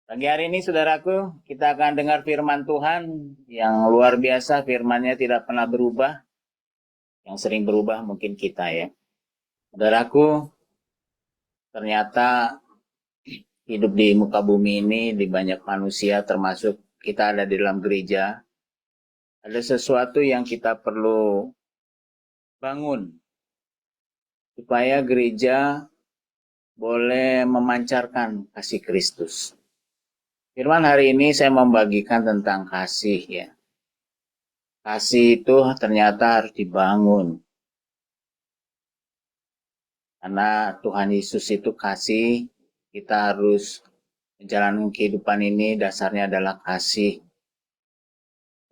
Pagi hari ini, saudaraku, kita akan dengar firman Tuhan yang luar biasa. Firman-Nya tidak pernah berubah. Yang sering berubah mungkin kita ya. Saudaraku, ternyata hidup di muka bumi ini, di banyak manusia, termasuk kita ada di dalam gereja, ada sesuatu yang kita perlu bangun. Supaya gereja boleh memancarkan kasih Kristus. Firman hari ini saya membagikan tentang kasih ya. Kasih itu ternyata harus dibangun. Karena Tuhan Yesus itu kasih, kita harus menjalani kehidupan ini dasarnya adalah kasih.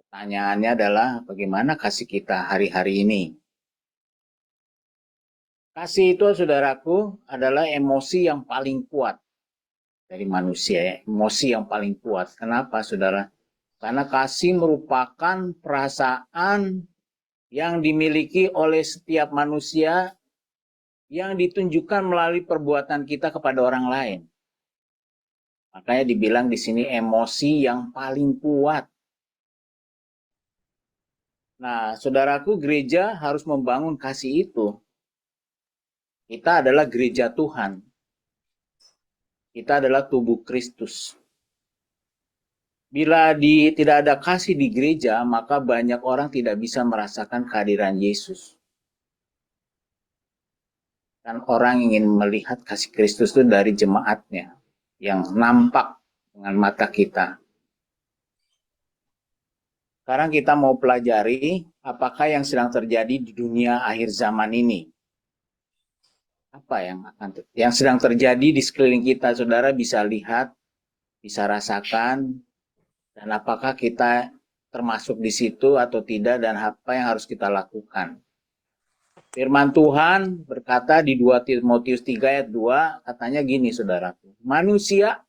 Pertanyaannya adalah bagaimana kasih kita hari-hari ini? Kasih itu, saudaraku, adalah emosi yang paling kuat dari manusia ya. Emosi yang paling kuat. Kenapa, saudara? Karena kasih merupakan perasaan yang dimiliki oleh setiap manusia yang ditunjukkan melalui perbuatan kita kepada orang lain. Makanya dibilang di sini emosi yang paling kuat. Nah, saudaraku, gereja harus membangun kasih itu. Kita adalah gereja Tuhan. Kita adalah tubuh Kristus. Bila tidak ada kasih di gereja, maka banyak orang tidak bisa merasakan kehadiran Yesus. Dan orang ingin melihat kasih Kristus itu dari jemaatnya yang nampak dengan mata kita. Sekarang kita mau pelajari apakah yang sedang terjadi di dunia akhir zaman ini. Apa yang sedang terjadi di sekeliling kita, saudara bisa lihat, bisa rasakan, dan apakah kita termasuk di situ atau tidak, dan apa yang harus kita lakukan. Firman Tuhan berkata di 2 Timotius 3 ayat 2, katanya gini, saudaraku. Manusia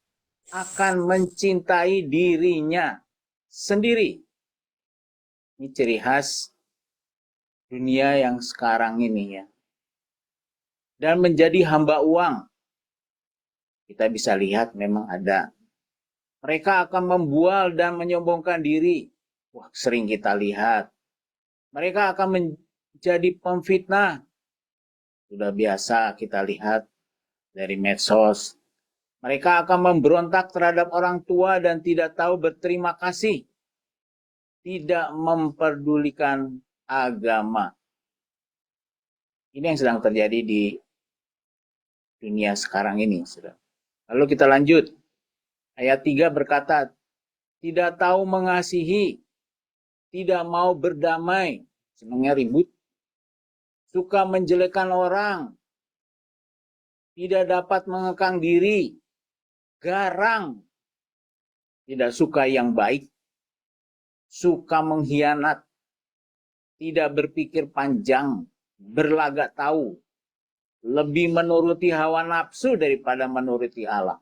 akan mencintai dirinya sendiri. Ini ciri khas dunia yang sekarang ini ya. Dan menjadi hamba uang. Kita bisa lihat memang ada. Mereka akan membual dan menyombongkan diri. Wah, sering kita lihat. Mereka akan menjadi pemfitnah. Sudah biasa kita lihat dari medsos. Mereka akan memberontak terhadap orang tua dan tidak tahu berterima kasih. Tidak memperdulikan agama. Ini yang sedang terjadi di dunia sekarang ini. Lalu kita lanjut. Ayat 3 berkata, tidak tahu mengasihi, tidak mau berdamai, senangnya ribut, suka menjelekkan orang, tidak dapat mengekang diri, garang, tidak suka yang baik, suka mengkhianat, tidak berpikir panjang, berlagak tahu, lebih menuruti hawa nafsu daripada menuruti Allah.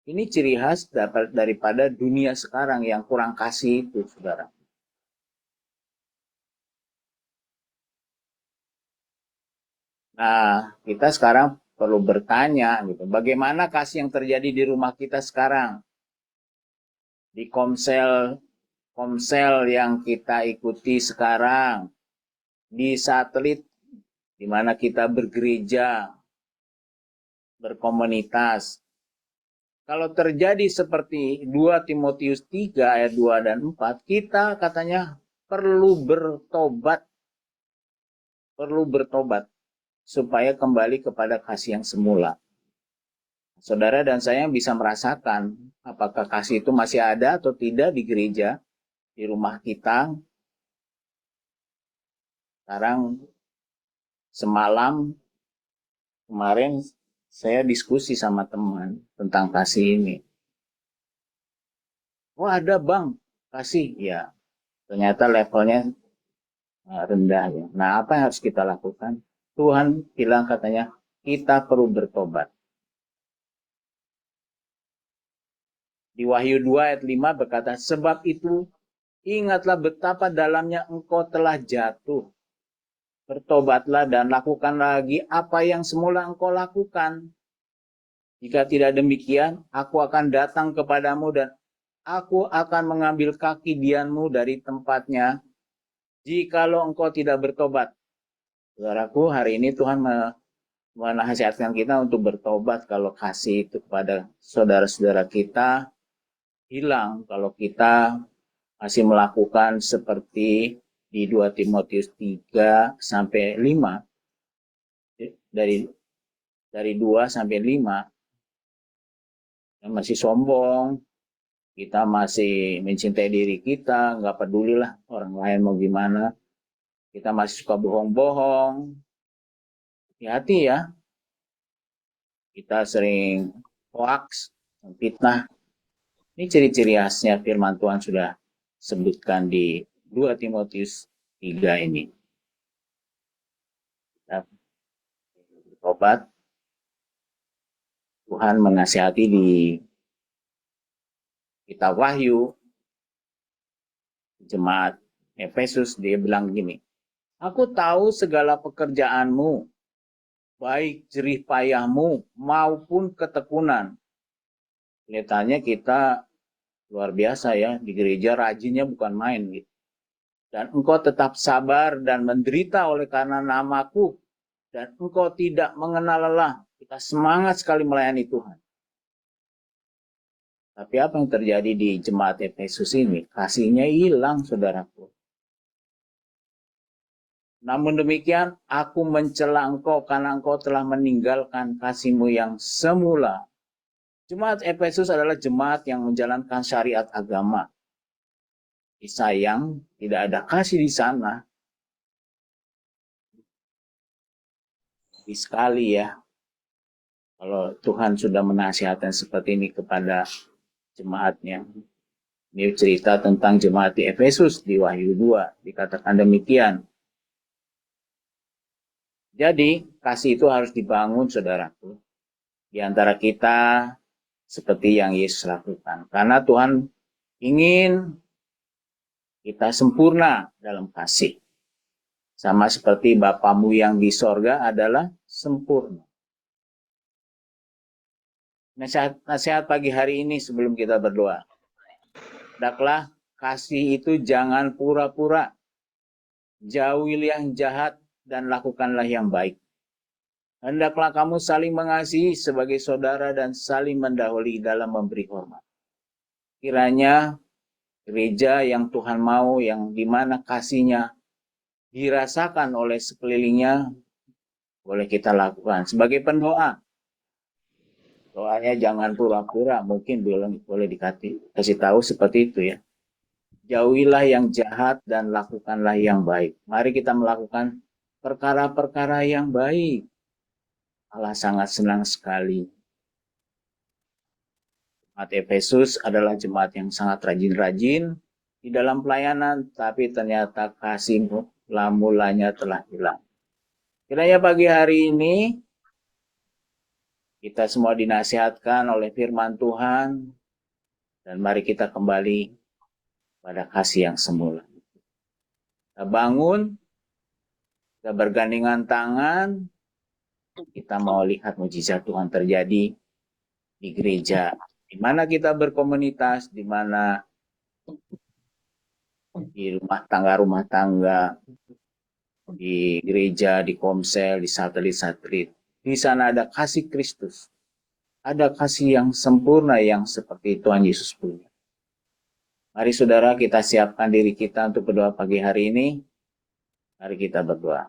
Ini ciri khas daripada dunia sekarang yang kurang kasih itu, saudara. Nah, kita sekarang perlu bertanya, gitu, bagaimana kasih yang terjadi di rumah kita sekarang? Di komsel yang kita ikuti sekarang, di satelit di mana kita bergereja, berkomunitas. Kalau terjadi seperti 2 Timotius 3 ayat 2 dan 4, kita katanya perlu bertobat supaya kembali kepada kasih yang semula. Saudara dan saya bisa merasakan apakah kasih itu masih ada atau tidak di gereja, di rumah kita. Sekarang semalam kemarin saya diskusi sama teman tentang kasih ini. Oh ada bang, kasih. Ya, ternyata levelnya rendah ya. Nah, apa yang harus kita lakukan? Tuhan bilang katanya, kita perlu bertobat. Di Wahyu 2 ayat 5 berkata, sebab itu ingatlah betapa dalamnya engkau telah jatuh. Bertobatlah dan lakukan lagi apa yang semula engkau lakukan. Jika tidak demikian, aku akan datang kepadamu dan aku akan mengambil kaki Dianmu dari tempatnya jikalau engkau tidak bertobat. Saudaraku, hari ini Tuhan menasihatkan kita untuk bertobat kalau kasih itu kepada saudara-saudara kita hilang, kalau kita masih melakukan seperti di 2 Timotius 3 sampai 5, dari 2 sampai 5, yang masih sombong, kita masih mencintai diri kita, nggak pedulilah orang lain mau gimana, kita masih suka bohong-bohong. Hati-hati ya, kita sering hoax, fitnah. Ini ciri-ciri khasnya firman Tuhan sudah sebutkan di 2 Timotius 3 ini. Obat, Tuhan menasihati di kitab Wahyu, jemaat Efesus, dia bilang gini, aku tahu segala pekerjaanmu, baik jerih payahmu maupun ketekunan. Kelihatannya kita luar biasa ya, di gereja rajinnya bukan main gitu. Dan engkau tetap sabar dan menderita oleh karena namaku, dan engkau tidak mengenal lelah. Kita semangat sekali melayani Tuhan. Tapi apa yang terjadi di jemaat Efesus ini? Kasihnya hilang, saudaraku. Namun demikian, aku mencela engkau karena engkau telah meninggalkan kasihmu yang semula. Jemaat Efesus adalah jemaat yang menjalankan syariat agama. Sayang, tidak ada kasih di sana. Sekali ya, kalau Tuhan sudah menasihatkan seperti ini kepada jemaatnya. Ini cerita tentang jemaat di Efesus di Wahyu 2, dikatakan demikian. Jadi, kasih itu harus dibangun, saudaraku, di antara kita seperti yang Yesus lakukan. Karena Tuhan ingin kita sempurna dalam kasih. Sama seperti Bapamu yang di sorga adalah sempurna. Nasihat pagi hari ini sebelum kita berdoa. Hendaklah kasih itu jangan pura-pura. Jauhilah yang jahat dan lakukanlah yang baik. Hendaklah kamu saling mengasihi sebagai saudara dan saling mendahului dalam memberi hormat. Kiranya gereja yang Tuhan mau, yang dimana kasihnya dirasakan oleh sekelilingnya, boleh kita lakukan. Sebagai pendoa, doanya jangan pura-pura, mungkin boleh dikasih tahu seperti itu ya. Jauhilah yang jahat dan lakukanlah yang baik. Mari kita melakukan perkara-perkara yang baik. Allah sangat senang sekali. Jemaat Efesus adalah jemaat yang sangat rajin-rajin di dalam pelayanan, tapi ternyata kasih mulanya telah hilang. Kiranya pagi hari ini kita semua dinasihatkan oleh firman Tuhan, dan mari kita kembali pada kasih yang semula. Kita bangun, kita bergandengan tangan, kita mau lihat mujizat Tuhan terjadi di gereja, di mana kita berkomunitas, di mana di rumah tangga, di gereja, di komsel, di satelit-satelit. Di sana ada kasih Kristus. Ada kasih yang sempurna yang seperti Tuhan Yesus punya. Mari saudara kita siapkan diri kita untuk berdoa pagi hari ini. Mari kita berdoa.